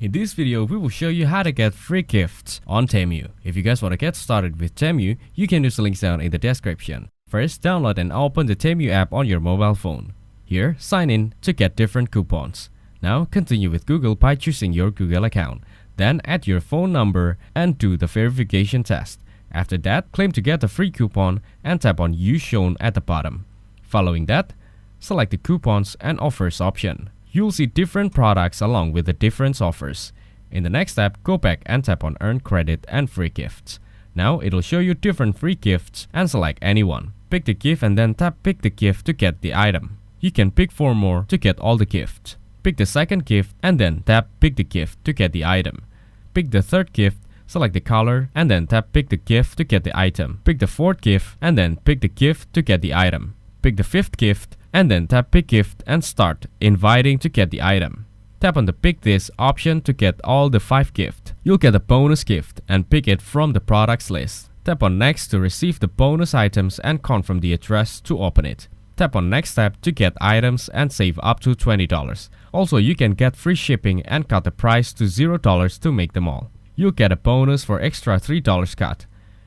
In this video, we will show you how to get free gifts on Temu. If you guys want to get started with Temu, you can use the links down in the description. First, download and open the Temu app on your mobile phone. Here, sign in to get different coupons. Now, continue with Google by choosing your Google account. Then, add your phone number and do the verification test. After that, claim to get the free coupon and tap on Use Shown at the bottom. Following that, select the Coupons and Offers option. You'll see different products along with the different offers. In the next step, go back and tap on Earn Credit and Free Gifts. Now it'll show you different free gifts and select any one. Pick the gift and then tap Pick the gift to get the item. You can pick 4 more to get all the gifts. Pick the second gift and then tap Pick the gift to get the item. Pick the third gift, select the color and then tap Pick the gift to get the item. Pick the fourth gift and then pick the gift to get the item. Pick the fifth gift and then tap Pick Gift and start inviting to get the item. Tap on the Pick This option to get all the 5 gifts. You'll get a bonus gift and pick it from the products list. Tap on Next to receive the bonus items and confirm the address to open it. Tap on Next Step to get items and save up to $20. Also, you can get free shipping and cut the price to $0 to make them all. You'll get a bonus for extra $3 cut.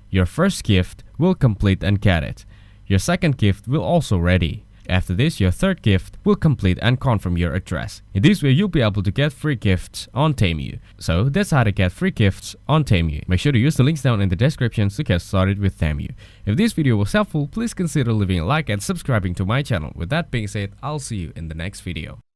Your first gift will complete and get it. Your second gift will also ready. After this, your third gift will complete and confirm your address. In this way, you'll be able to get free gifts on Temu. So that's how to get free gifts on Temu. Make sure to use the links down in the description to get started with Temu. If this video was helpful, please consider leaving a like and subscribing to my channel. With that being said, I'll see you in the next video.